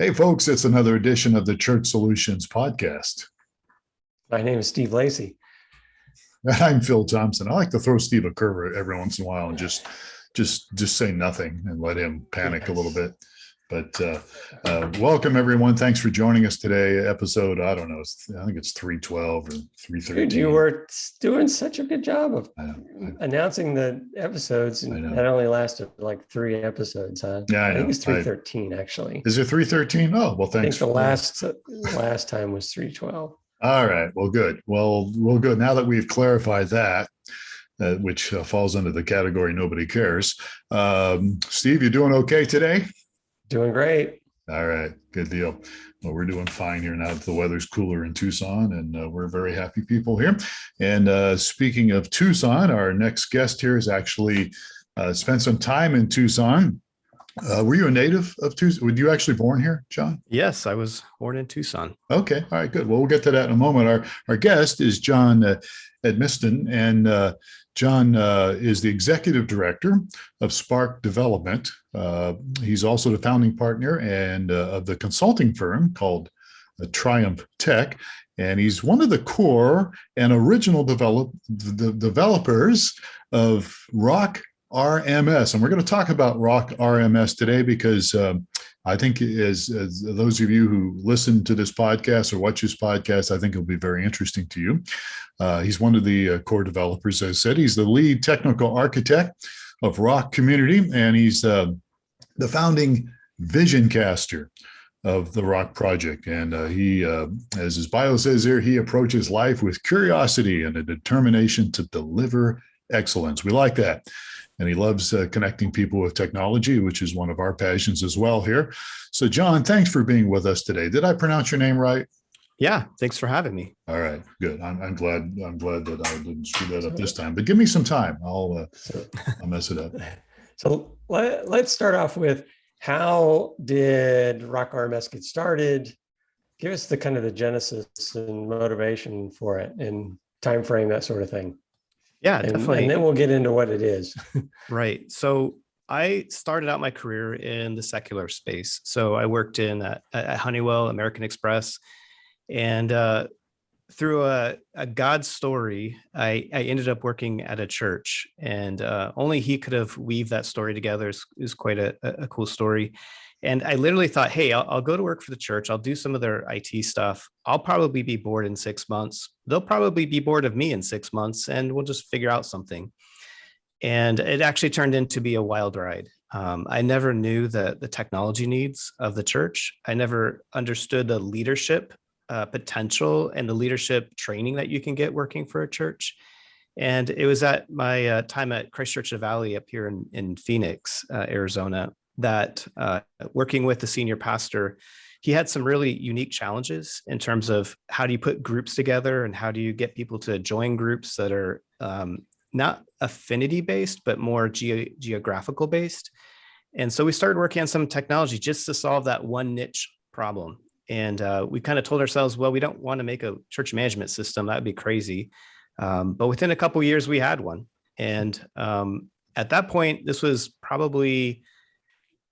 Hey, folks, it's another edition of the Church Solutions podcast. My name is Steve Lacy. I'm Phil Thompson. I like to throw Steve a curve every once in a while and just say nothing and let him panic a little bit. But welcome, everyone. Thanks for joining us today. Episode, I don't know, I think it's 312 or 313. Dude, you were doing such a good job of announcing the episodes, and that only lasted like 3 episodes, huh? Yeah, I think it's 313, actually. Is it 313? Oh, well, thanks. I think the last time was 312. All right. Well, good. Well, good. Now that we've clarified that, which falls under the category nobody cares. Steve, you doing okay today? Doing great. All right. Good deal. Well, we're doing fine here now that the weather's cooler in Tucson, and we're very happy people here. And speaking of Tucson, our next guest here has actually spent some time in Tucson. Were you a native of Tucson? Were you actually born here, Jon? Yes, I was born in Tucson. Okay. All right, good. Well, we'll get to that in a moment. Our guest is Jon Edmiston, and Jon is the executive director of Spark Development. He's also the founding partner and of the consulting firm called Triumph Tech, and he's one of the core and original developers of Rock RMS. And we're going to talk about Rock RMS today because I think as those of you who listen to this podcast or watch this podcast, I think it'll be very interesting to you. He's one of the core developers, as I said. He's the lead technical architect of Rock Community, and he's the founding vision caster of the Rock project. And he, as his bio says here, he approaches life with curiosity and a determination to deliver excellence. We like that. And he loves connecting people with technology, which is one of our passions as well here. So, Jon, thanks for being with us today. Did I pronounce your name right? Yeah, thanks for having me. All right, good. I'm glad that I didn't screw that up this time. But give me some time. I'll mess it up. So let's start off with, how did Rock RMS get started? Give us the kind of the genesis and motivation for it, and time frame, that sort of thing. Yeah, definitely. And then we'll get into what it is. Right. So I started out my career in the secular space. So I worked at Honeywell, American Express, and through a God story, I ended up working at a church, and only he could have weaved that story together. Is quite a cool story. And I literally thought, hey, I'll go to work for the church. I'll do some of their IT stuff. I'll probably be bored in 6 months. They'll probably be bored of me in 6 months, and we'll just figure out something. And it actually turned into be a wild ride. I never knew the technology needs of the church. I never understood the leadership potential and the leadership training that you can get working for a church. And it was at my time at Christ Church of Valley up here in Phoenix, Arizona, that working with the senior pastor, he had some really unique challenges in terms of how do you put groups together and how do you get people to join groups that are not affinity based, but more geographical based. And so we started working on some technology just to solve that one niche problem. And we kind of told ourselves, well, we don't want to make a church management system. That would be crazy. But within a couple of years, we had one. And at that point, this was probably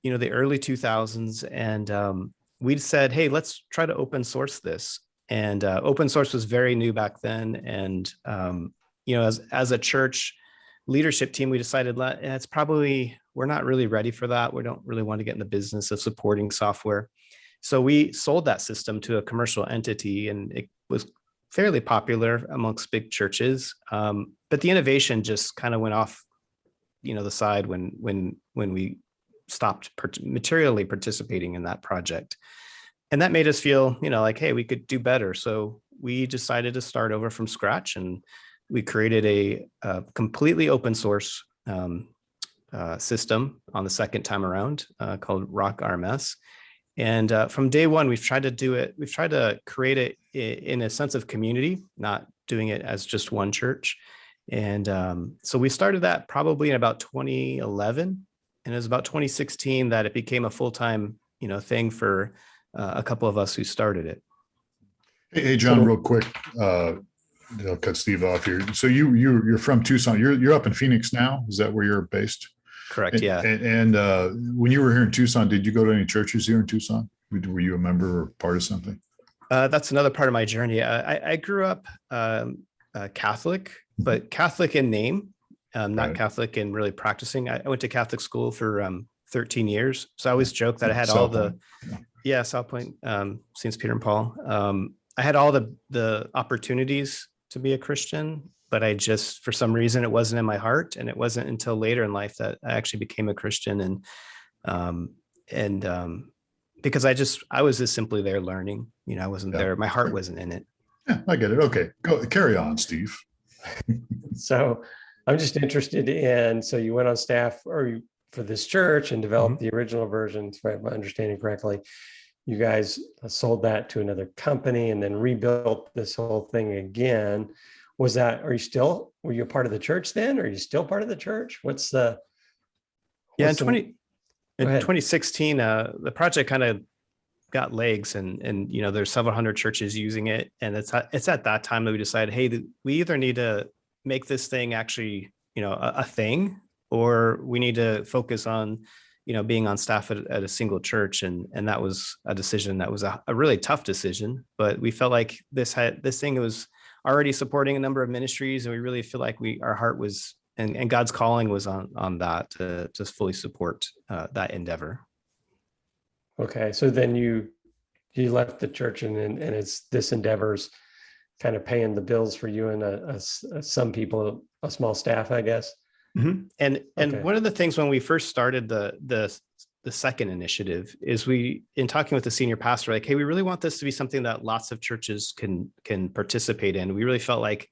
the early 2000s. And we said, hey, let's try to open source this. And open source was very new back then. And, as a church leadership team, we decided we're not really ready for that. We don't really want to get in the business of supporting software. So we sold that system to a commercial entity, and it was fairly popular amongst big churches. But the innovation just kind of went off, the side when we stopped materially participating in that project. And that made us feel, like, hey, we could do better. So we decided to start over from scratch, and we created a completely open source system on the second time around called Rock RMS. And from day one, we've tried to create it in a sense of community, not doing it as just one church. And so we started that probably in about 2011. And it was about 2016 that it became a full-time, thing for a couple of us who started it. Hey, Jon, real quick, I'll cut Steve off here. So you're from Tucson. You're up in Phoenix now. Is that where you're based? Correct. Yeah. And when you were here in Tucson, did you go to any churches here in Tucson? Were you a member or part of something? That's another part of my journey. I grew up Catholic, but Catholic in name, not Right. Catholic in really practicing. I went to Catholic school for 13 years. So I always joke that I had all South the, Point. Yeah. yeah, South Point, Saints Peter and Paul. I had all the opportunities to be a Christian, but I just, for some reason, it wasn't in my heart. And it wasn't until later in life that I actually became a Christian. And because I was just simply there learning, I wasn't Yeah. there. My heart wasn't in it. Yeah, I get it. Okay, go carry on, Steve. So I'm just interested in, so you went on staff for this church and developed the original version, if I'm understanding correctly. You guys sold that to another company and then rebuilt this whole thing again. Were you a part of the church then? Are you still part of the church? In 2016, the project kind of got legs and there's several hundred churches using it. And it's at that time that we decided, hey, we either need to make this thing actually, a thing, or we need to focus on, being on staff at a single church. And that was a decision that was a really tough decision, but we felt like this thing was already supporting a number of ministries. And we really feel like our heart was, and God's calling was on that to just fully support that endeavor. Okay. So then you left the church and it's this endeavor's kind of paying the bills for you and some people, a small staff, I guess. Mm-hmm. And Okay. One of the things when we first started the second initiative is in talking with the senior pastor, like, hey, we really want this to be something that lots of churches can participate in. We really felt like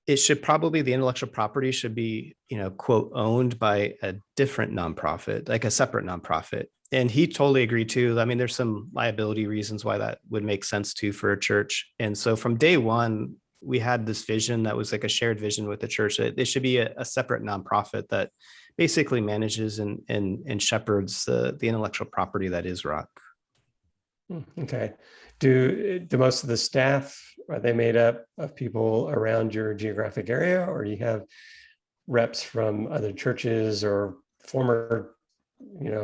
it should probably, the intellectual property should be, quote, owned by a different nonprofit, like a separate nonprofit. And he totally agreed too. I mean, there's some liability reasons why that would make sense too for a church. And so from day one, we had this vision that was like a shared vision with the church that it should be a separate nonprofit that basically manages and shepherds the intellectual property that is Rock. Okay. Do most of the staff, are they made up of people around your geographic area, or do you have reps from other churches or former,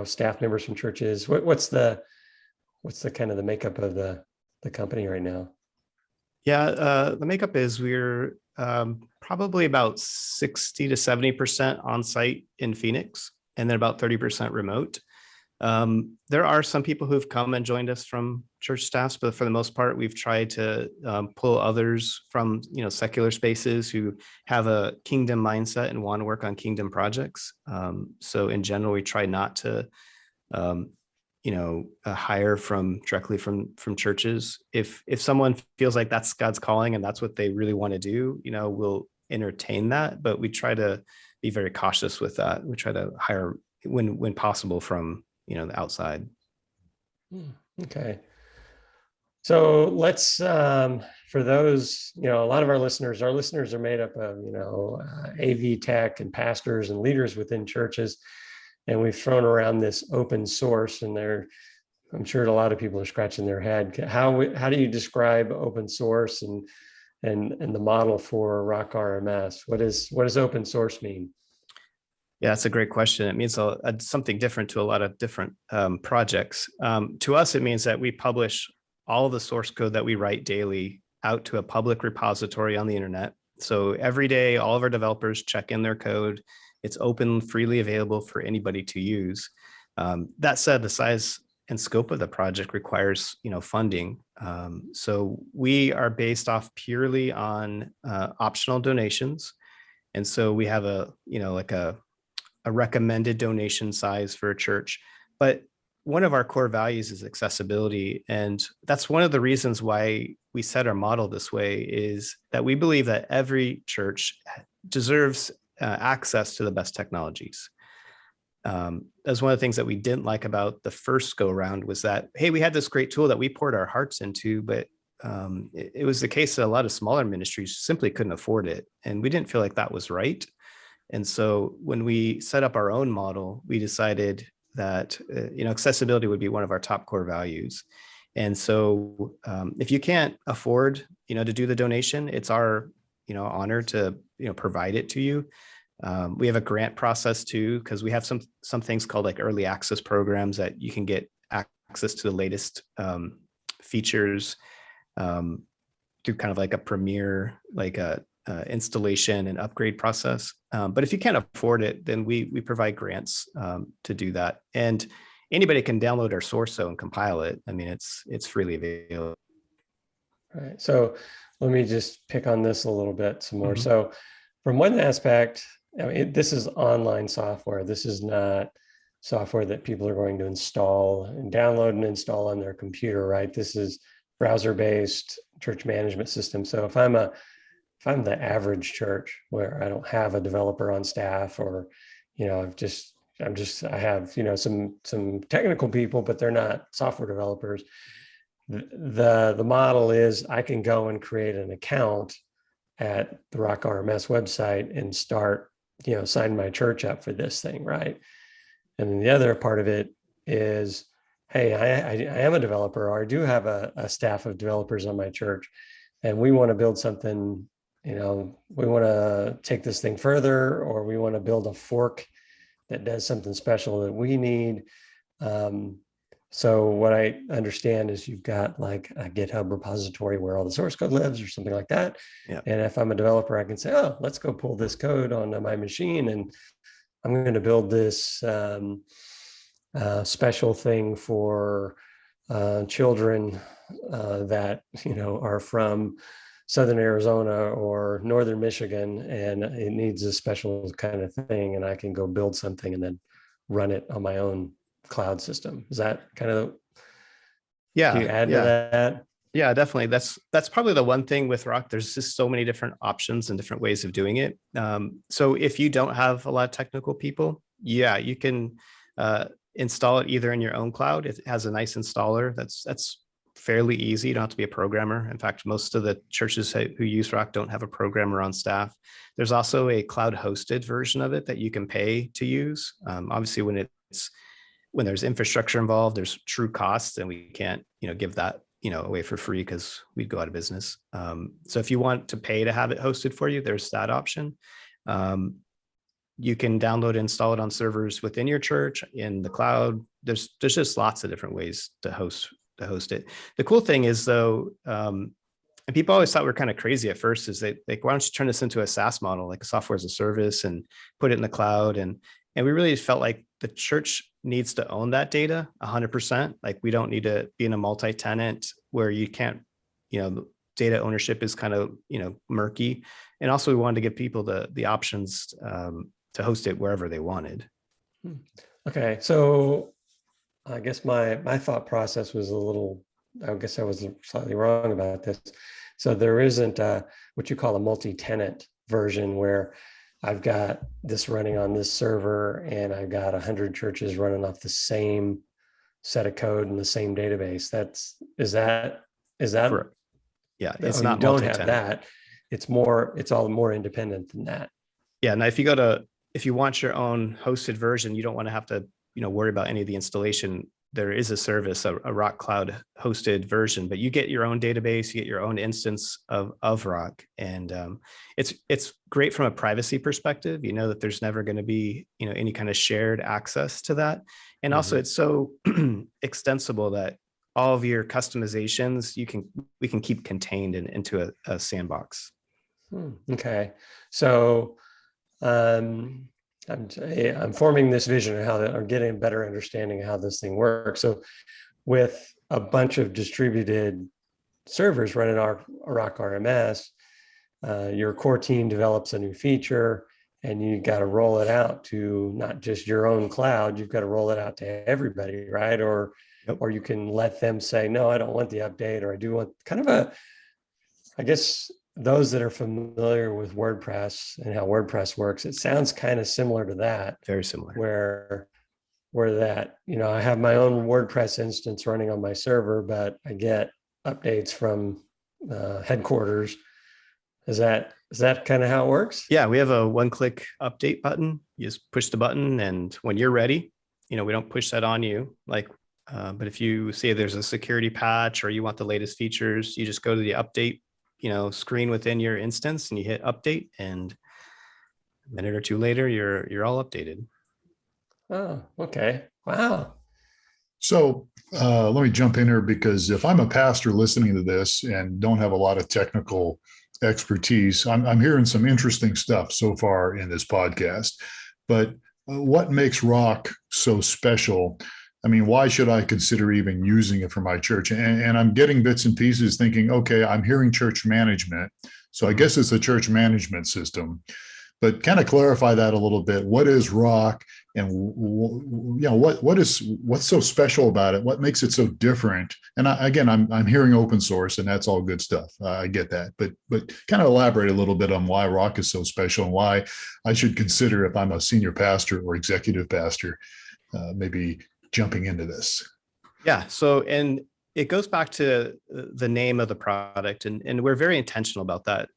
staff members from churches? What's the kind of the makeup of the company right now? Yeah, the makeup is we're probably about 60 to 70% on site in Phoenix, and then about 30% remote. There are some people who've come and joined us from church staffs, but for the most part, we've tried to pull others from secular spaces who have a kingdom mindset and want to work on kingdom projects. So in general, we try not to hire directly from churches. If someone feels like that's God's calling and that's what they really want to do, we'll entertain that, but we try to be very cautious with that. We try to hire when possible from the outside. Okay. So let's, for those, a lot of our listeners are made up of, AV tech and pastors and leaders within churches. And we've thrown around this open source, and I'm sure a lot of people are scratching their head. How do you describe open source and the model for Rock RMS? What does open source mean? Yeah, that's a great question. It means something different to a lot of different projects. To us, it means that we publish all the source code that we write daily out to a public repository on the internet. So every day, all of our developers check in their code. It's open, freely available for anybody to use. That said, the size and scope of the project requires, funding. So we are based off purely on optional donations. And so we have a recommended donation size for a church. But one of our core values is accessibility. And that's one of the reasons why we set our model this way, is that we believe that every church deserves access to the best technologies. That's one of the things that we didn't like about the first go around, was that, hey, we had this great tool that we poured our hearts into, but it was the case that a lot of smaller ministries simply couldn't afford it. And we didn't feel like that was right. And so when we set up our own model, we decided that accessibility would be one of our top core values. And so if you can't afford to do the donation, it's our honor to provide it to you. We have a grant process too, because we have some things called like early access programs that you can get access to the latest features through kind of like a premier, like a installation and upgrade process. But if you can't afford it, then we provide grants to do that. And anybody can download our source code and compile it. I mean, it's freely available. All right. So let me just pick on this a little bit some more. Mhm. So from one aspect, I mean, this is online software. This is not software that people are going to install and download and install on their computer, right? This is browser-based church management system. So if I'm the average church where I don't have a developer on staff, or, I have, some technical people, but they're not software developers. The model is I can go and create an account at the Rock RMS website and start, sign my church up for this thing, right? And then the other part of it is, hey, I am a developer, or I do have a staff of developers on my church, and we want to build something, we want to take this thing further, or we want to build a fork that does something special that we need. So what I understand is you've got like a GitHub repository where all the source code lives or something like that. Yeah. And if I'm a developer, I can say, oh, let's go pull this code onto my machine, and I'm going to build this special thing for children that, are from Southern Arizona or Northern Michigan, and it needs a special kind of thing. And I can go build something and then run it on my own cloud system. Is that kind of, can you add to that? Yeah, definitely. That's probably the one thing with Rock. There's just so many different options and different ways of doing it. So if you don't have a lot of technical people, you can install it either in your own cloud. It has a nice installer. That's fairly easy. You don't have to be a programmer. In fact, most of the churches who use Rock don't have a programmer on staff. There's also a cloud hosted version of it that you can pay to use. Obviously, when there's infrastructure involved, there's true costs, and we can't, give that, away for free because we'd go out of business. So if you want to pay to have it hosted for you, there's that option. You can download and install it on servers within your church in the cloud. There's just lots of different ways to host it. The cool thing is though, and people always thought we're kind of crazy at first, is that like, why don't you turn this into a SaaS model, like a software as a service, and put it in the cloud? And we really felt like the church needs to own that data 100%. Like we don't need to be in a multi-tenant where you can't, data ownership is kind of, murky. And also we wanted to give people the options to host it wherever they wanted. Okay. So I guess my thought process was I guess I was slightly wrong about this. So there isn't what you call a multi-tenant version where I've got this running on this server and I've got 100 churches running off the same set of code and the same database. Is that? Correct. Yeah, it's not. You don't have that. It's all more independent than that. Yeah. Now, if you want your own hosted version, you don't want to have to, worry about any of the installation. There is a service, a Rock Cloud hosted version, but you get your own database, you get your own instance of Rock. And it's great from a privacy perspective. You know that there's never going to be, any kind of shared access to that. And also it's so extensible that all of your customizations, we can keep contained into a sandbox. Okay. So I'm forming this vision of or getting a better understanding of how this thing works. So with a bunch of distributed servers running our Rock RMS, your core team develops a new feature and you got to roll it out to not just your own cloud, you've got to roll it out to everybody, right? Or you can let them say, no, I don't want the update, or I do want kind of I guess those that are familiar with WordPress and how WordPress works, it sounds kind of similar to that. Very similar. Where that, I have my own WordPress instance running on my server, but I get updates from headquarters. Is that kind of how it works? Yeah, we have a one-click update button. You just push the button, and when you're ready, we don't push that on you. But if you say there's a security patch or you want the latest features, you just go to the update screen within your instance and you hit update, and a minute or two later, you're all updated. Oh, okay. Wow. So let me jump in here, because if I'm a pastor listening to this and don't have a lot of technical expertise, I'm hearing some interesting stuff so far in this podcast. But what makes Rock so special? I mean, why should I consider even using it for my church? And I'm getting bits and pieces thinking, okay, I'm hearing church management. So I guess it's a church management system. But kind of clarify that a little bit. What is Rock, and what's so special about it? What makes it so different? And I'm hearing open source, and that's all good stuff. I get that, but kind of elaborate a little bit on why Rock is so special and why I should consider, if I'm a senior pastor or executive pastor, maybe jumping into this. Yeah. So, and it goes back to the name of the product, and we're very intentional about that.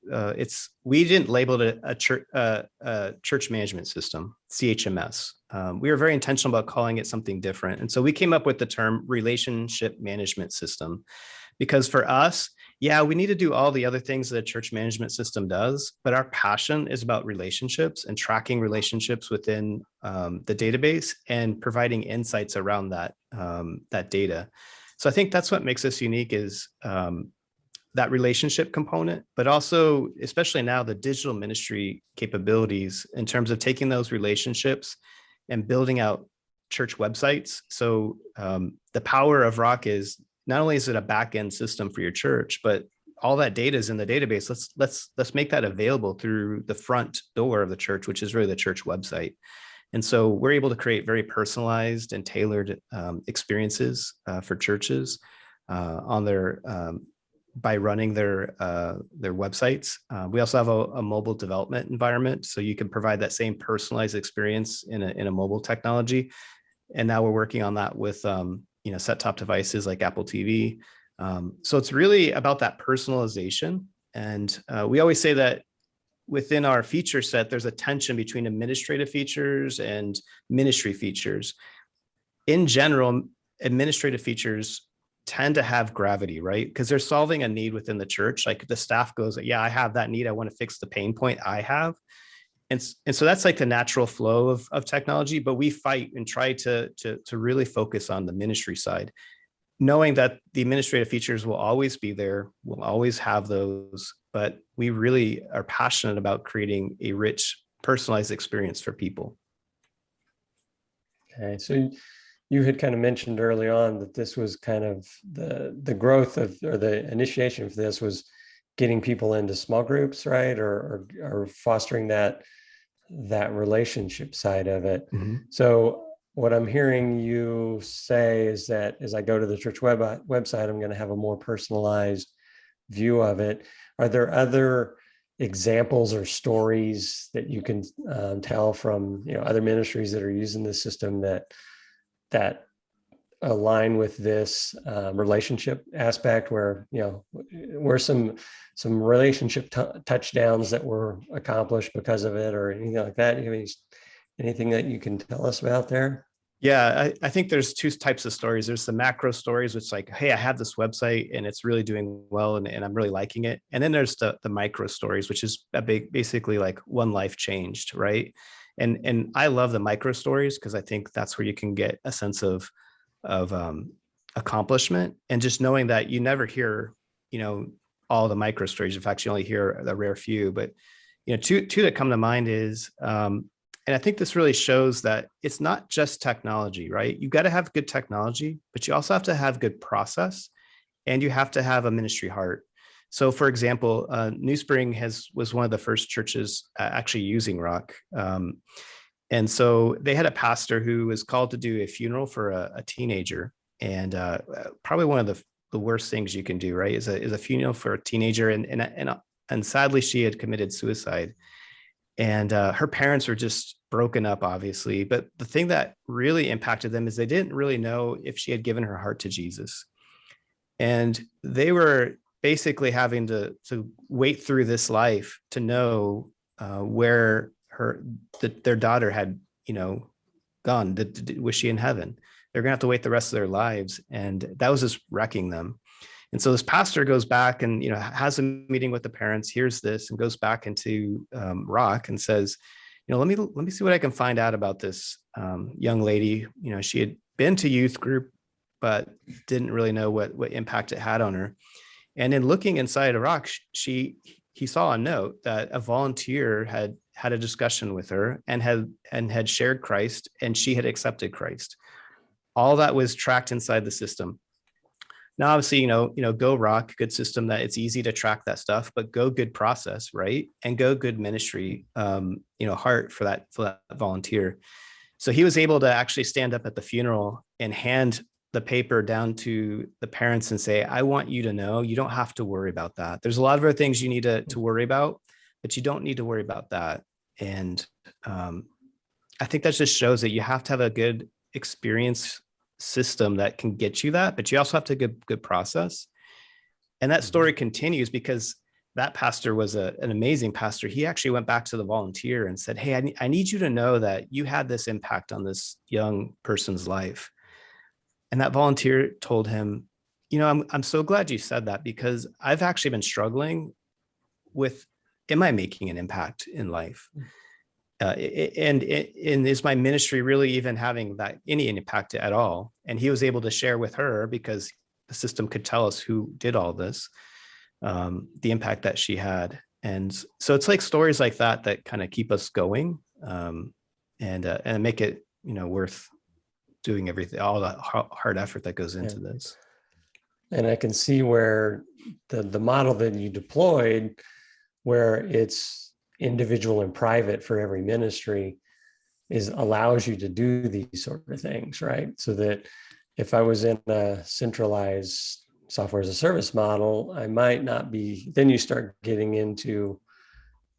We didn't label it a church management system, CHMS. We were very intentional about calling it something different, and so we came up with the term relationship management system, because for us, yeah, we need to do all the other things that a church management system does, but our passion is about relationships and tracking relationships within the database and providing insights around that data. So I think that's what makes us unique, is that relationship component, but also, especially now, the digital ministry capabilities in terms of taking those relationships and building out church websites. So the power of Rock is, not only is it a back-end system for your church, but all that data is in the database. Let's make that available through the front door of the church, which is really the church website. And so we're able to create very personalized and tailored experiences for churches on their by running their websites. We also have a mobile development environment, so you can provide that same personalized experience in a mobile technology. And now we're working on that with set-top devices like Apple TV. So it's really about that personalization. And we always say that within our feature set, there's a tension between administrative features and ministry features. In general, administrative features tend to have gravity, right? Because they're solving a need within the church. Like the staff goes, yeah, I have that need. I want to fix the pain point I have. And so that's like the natural flow of technology, but we fight and try to really focus on the ministry side, knowing that the administrative features will always be there, we'll always have those, but we really are passionate about creating a rich, personalized experience for people. Okay, so you had kind of mentioned early on that this was kind of the growth of, or the initiation of this was getting people into small groups, right? Or fostering that relationship side of it. Mm-hmm. So what I'm hearing you say is that as I go to the church website, I'm going to have a more personalized view of it. Are there other examples or stories that you can tell from other ministries that are using this system that align with this relationship aspect, where were some relationship touchdowns that were accomplished because of it, or anything like that? Anything that you can tell us about there? Yeah, I think there's two types of stories. There's the macro stories, which like, hey, I have this website and it's really doing well and I'm really liking it. And then there's the micro stories, which is basically like one life changed, right? And I love the micro stories because I think that's where you can get a sense of accomplishment, and just knowing that you never hear, all the micro stories. In fact, you only hear a rare few. But two that come to mind is, and I think this really shows that it's not just technology, right? You got to have good technology, but you also have to have good process, and you have to have a ministry heart. So, for example, New Spring was one of the first churches actually using Rock. And so they had a pastor who was called to do a funeral for a teenager. And probably one of the worst things you can do, right, is a funeral for a teenager. And sadly, she had committed suicide. And her parents were just broken up, obviously. But the thing that really impacted them is they didn't really know if she had given her heart to Jesus. And they were basically having to wait through this life to know where their daughter had, gone. Was she in heaven? They're gonna have to wait the rest of their lives. And that was just wrecking them. And so this pastor goes back and, has a meeting with the parents, hears this, and goes back into Rock and says, let me see what I can find out about this young lady. She had been to youth group but didn't really know what impact it had on her. And in looking inside of Rock, he saw a note that a volunteer had a discussion with her and had shared Christ, and she had accepted Christ. All that was tracked inside the system. Now, obviously, Go Rock, good system that it's easy to track that stuff, but Go good process, right? And Go good ministry, heart for that volunteer. So he was able to actually stand up at the funeral and hand the paper down to the parents and say, I want you to know, you don't have to worry about that. There's a lot of other things you need to worry about, but you don't need to worry about that. And I think that just shows that you have to have a good experience system that can get you that, but you also have to get good process. And that story continues because that pastor was an amazing pastor. He actually went back to the volunteer and said, hey, I need you to know that you had this impact on this young person's life. And that volunteer told him, I'm so glad you said that, because I've actually been struggling with, am I making an impact in life? And is my ministry really even having any impact at all? And he was able to share with her, because the system could tell us who did all this, the impact that she had. And so it's like stories like that kind of keep us going, and make it, worth doing everything, all the hard effort that goes into this. And I can see where the model that you deployed, where it's individual and private for every ministry, allows you to do these sort of things, right? So that if I was in a centralized software as a service model, I might not be, then you start getting into,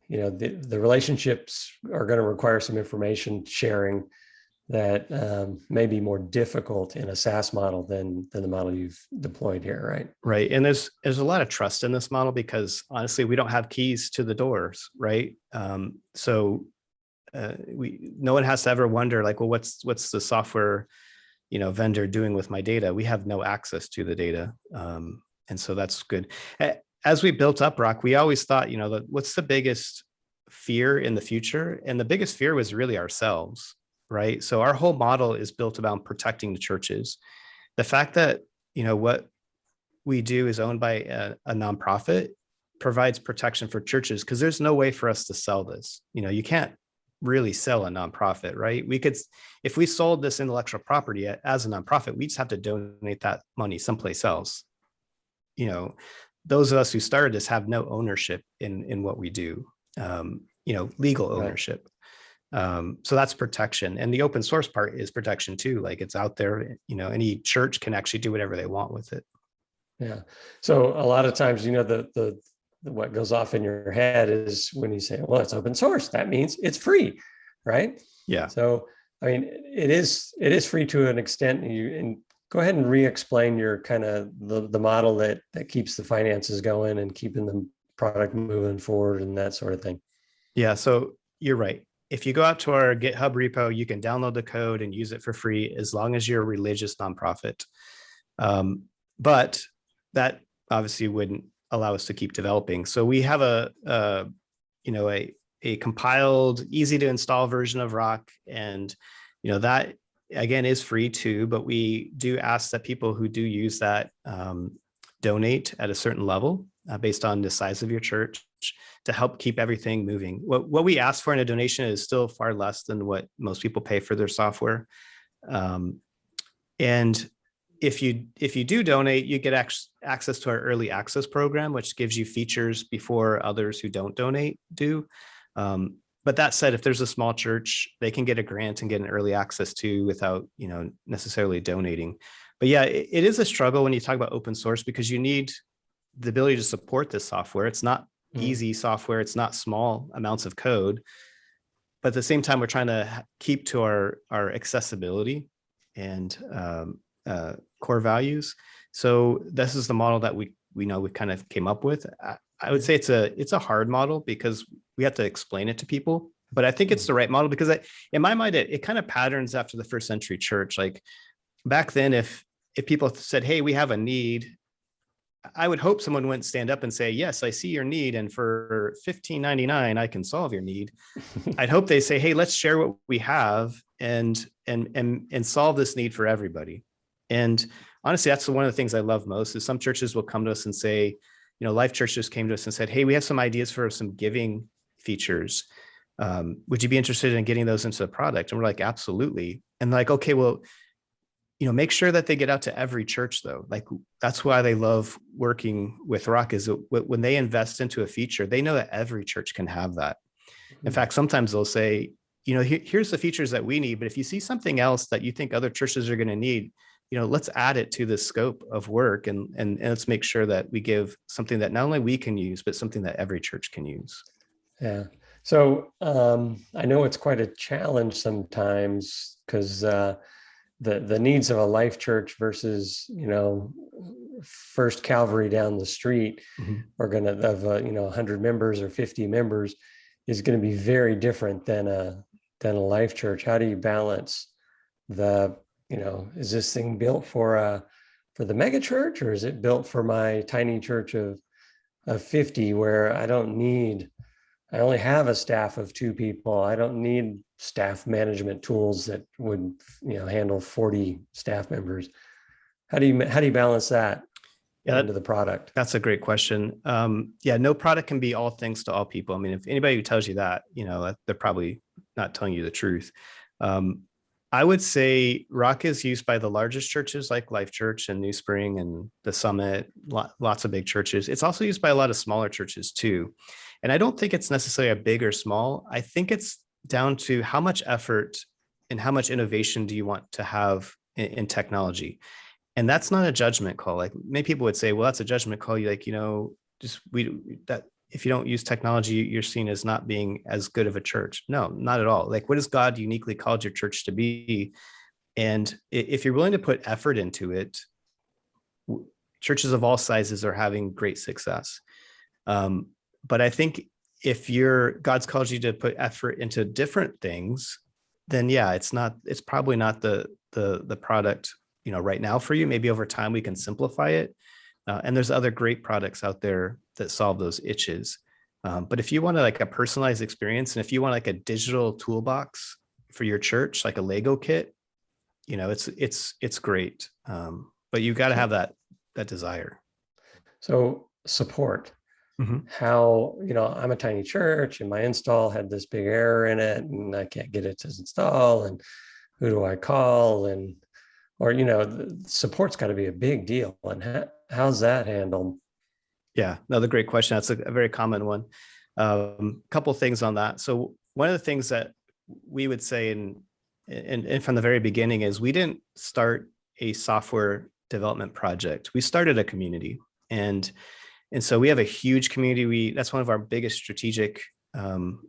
the relationships are going to require some information sharing that may be more difficult in a SaaS model than the model you've deployed here, right? Right. And there's a lot of trust in this model, because honestly, we don't have keys to the doors, right? So no one has to ever wonder, like, well, what's the software, vendor doing with my data? We have no access to the data. And so that's good. As we built up Rock, we always thought, what's the biggest fear in the future? And the biggest fear was really ourselves. Right. So our whole model is built about protecting the churches. The fact that, what we do is owned by a nonprofit provides protection for churches, because there's no way for us to sell this. You can't really sell a nonprofit, right? We could, if we sold this intellectual property as a nonprofit, we just have to donate that money someplace else. Those of us who started this have no ownership in what we do, legal ownership. So that's protection. And the open source part is protection too. Like, it's out there, any church can actually do whatever they want with it. Yeah. So a lot of times, the what goes off in your head is when you say, well, it's open source, that means it's free, right? Yeah. So, I mean, it is free to an extent. And go ahead and re-explain your kind of the model that keeps the finances going and keeping the product moving forward and that sort of thing. Yeah. So you're right. If you go out to our GitHub repo, you can download the code and use it for free, as long as you're a religious nonprofit. But that obviously wouldn't allow us to keep developing. So we have a compiled, easy to install version of Rock, and that again is free too. But we do ask that people who do use that donate at a certain level based on the size of your church, to help keep everything moving. What we ask for in a donation is still far less than what most people pay for their software. And if you do donate, you get access to our early access program, which gives you features before others who don't donate do. But that said, if there's a small church, they can get a grant and get an early access to without necessarily donating. But yeah, it is a struggle when you talk about open source, because you need the ability to support this software. It's not easy software. It's not small amounts of code, but at the same time, we're trying to keep to our accessibility and core values. So this is the model that we kind of came up with. I would say it's a hard model, because we have to explain it to people, but I think it's the right model, because in my mind, it kind of patterns after the first century church. Like back then, if people said, hey, we have a need, I would hope someone wouldn't stand up and say, yes, I see your need, and for $15.99, I can solve your need. I'd hope they say, hey, let's share what we have and solve this need for everybody. And honestly, that's one of the things I love most is some churches will come to us and say, Life Church just came to us and said, hey, we have some ideas for some giving features. Would you be interested in getting those into the product? And we're like, absolutely. And like, okay, well, make sure that they get out to every church though. Like that's why they love working with Rock is when they invest into a feature, they know that every church can have that. In fact, sometimes they'll say, here's the features that we need, but if you see something else that you think other churches are going to need, let's add it to the scope of work and let's make sure that we give something that not only we can use, but something that every church can use. Yeah. So I know it's quite a challenge sometimes because the needs of a Life Church versus, First Calvary down the street are going to have 100 members or 50 members is going to be very different than a Life Church. How do you balance is this thing built for the mega church, or is it built for my tiny church of 50 where I only have a staff of 2 people. I don't need staff management tools that would, handle 40 staff members. How do you balance that into the product? That's a great question. No product can be all things to all people. I mean, if anybody who tells you that, they're probably not telling you the truth. I would say Rock is used by the largest churches like Life Church and New Spring and the Summit, lots of big churches. It's also used by a lot of smaller churches too. And I don't think it's necessarily a big or small. I think it's down to how much effort and how much innovation do you want to have in technology. And that's not a judgment call. Like many people would say, well, that's a judgment call. You that if you don't use technology, you're seen as not being as good of a church. No, not at all. Like what has God uniquely called your church to be? And if you're willing to put effort into it, churches of all sizes are having great success. But I think if God's called you to put effort into different things, then it's probably not the product, right now for you. Maybe over time we can simplify it. And there's other great products out there that solve those itches. But if you want like a personalized experience, and if you want like a digital toolbox for your church, like a Lego kit, it's great. But you've got to have that desire. So support. How, I'm a tiny church and my install had this big error in it and I can't get it to install, and who do I call? The support's got to be a big deal. And how's that handled? Yeah, another great question. That's a very common one. Couple things on that. So one of the things that we would say and from the very beginning is we didn't start a software development project. We started a community, and so we have a huge community. That's one of our biggest strategic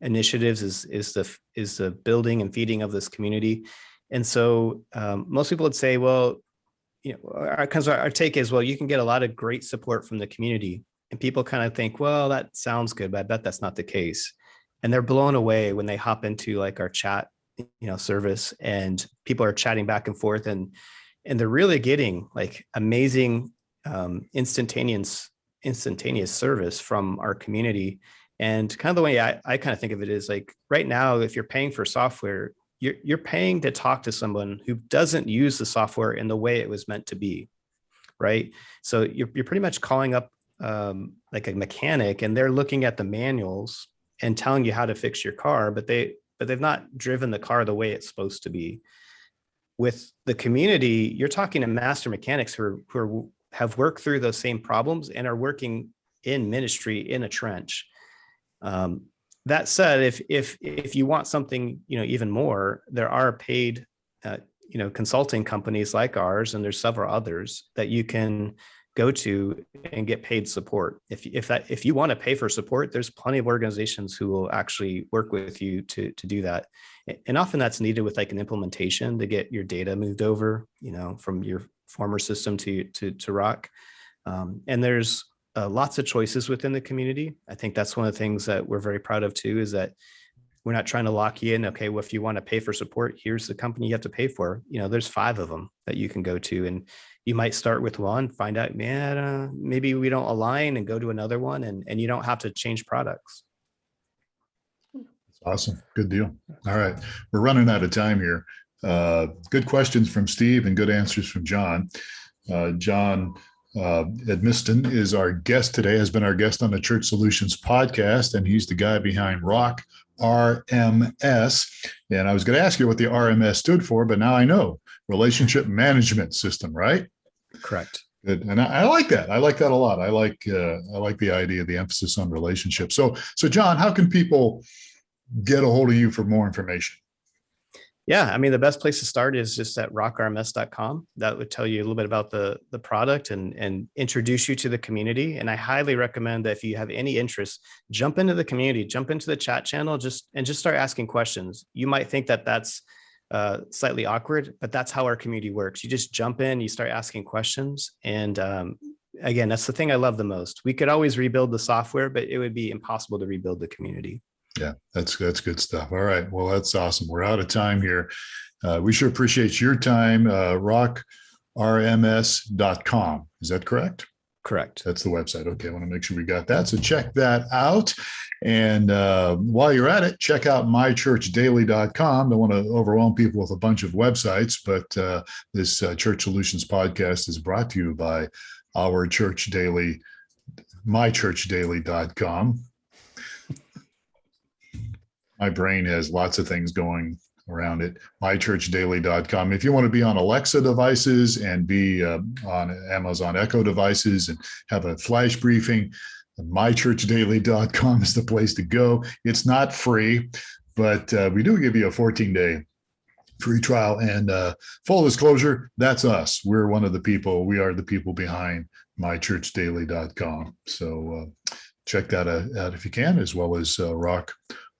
initiatives is the building and feeding of this community. And so most people would say, well, our take is, well, you can get a lot of great support from the community. And people kind of think, well, that sounds good, but I bet that's not the case. And they're blown away when they hop into like our chat, service, and people are chatting back and forth, and they're really getting like amazing instantaneous service from our community. And kind of the way I kind of think of it is like right now, if you're paying for software, you're paying to talk to someone who doesn't use the software in the way it was meant to be, right? So you're pretty much calling up like a mechanic, and they're looking at the manuals and telling you how to fix your car, but they've not driven the car the way it's supposed to be. With the community, you're talking to master mechanics who have worked through those same problems and are working in ministry in a trench. That said, if you want something, even more, there are paid, consulting companies like ours, and there's several others that you can go to and get paid support. If you want to pay for support, there's plenty of organizations who will actually work with you to do that. And often that's needed with like an implementation to get your data moved over, from your former system to Rock. And there's lots of choices within the community. I think that's one of the things that we're very proud of too, is that we're not trying to lock you in. Okay, well, if you want to pay for support, here's the company you have to pay for. There's 5 of them that you can go to, and you might start with one, find out, maybe we don't align, and go to another one, and you don't have to change products. Awesome. Good deal. All right. We're running out of time here. Good questions from Steve and good answers from Jon. Jon Edmiston is our guest today, has been our guest on the Church Solutions podcast, and he's the guy behind Rock RMS. And I was going to ask you what the RMS stood for, but now I know. Relationship Management System, right? Correct. Good. And I like that. I like that a lot. I like the idea, the emphasis on relationships. So Jon, how can people get a hold of you for more information? Yeah, I mean, the best place to start is just at rockrms.com. That would tell you a little bit about the product and introduce you to the community. And I highly recommend that if you have any interest, jump into the community, jump into the chat channel, just start asking questions. You might think that that's slightly awkward, but that's how our community works. You just jump in, you start asking questions. And again, that's the thing I love the most. We could always rebuild the software, but it would be impossible to rebuild the community. Yeah, that's good stuff. All right. Well, that's awesome. We're out of time here. We sure appreciate your time. rockrms.com. Is that correct? Correct. That's the website. Okay. I want to make sure we got that. So check that out. And while you're at it, check out mychurchdaily.com. Don't want to overwhelm people with a bunch of websites, but this Church Solutions podcast is brought to you by our Church Daily, mychurchdaily.com. My brain has lots of things going around it. mychurchdaily.com. If you want to be on Alexa devices and be on Amazon Echo devices and have a flash briefing, mychurchdaily.com is the place to go. It's not free, but we do give you a 14-day free trial. And full disclosure, that's us. We're one of the people. We are the people behind mychurchdaily.com. So check that out if you can, as well as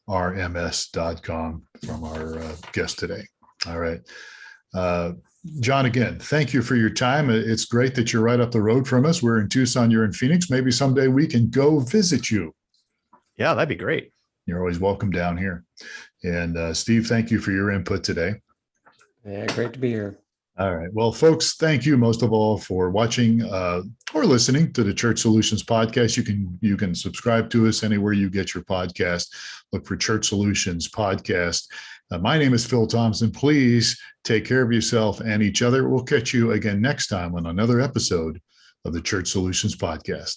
rockrms.com from our guest today. All right. Jon, again, thank you for your time. It's great that you're right up the road from us. We're in Tucson, you're in Phoenix. Maybe someday we can go visit you. Yeah, that'd be great. You're always welcome down here. And Steve, thank you for your input today. Yeah, great to be here. All right. Well, folks, thank you most of all for watching or listening to the Church Solutions podcast. You can subscribe to us anywhere you get your podcast. Look for Church Solutions podcast. My name is Phil Thompson. Please take care of yourself and each other. We'll catch you again next time on another episode of the Church Solutions podcast.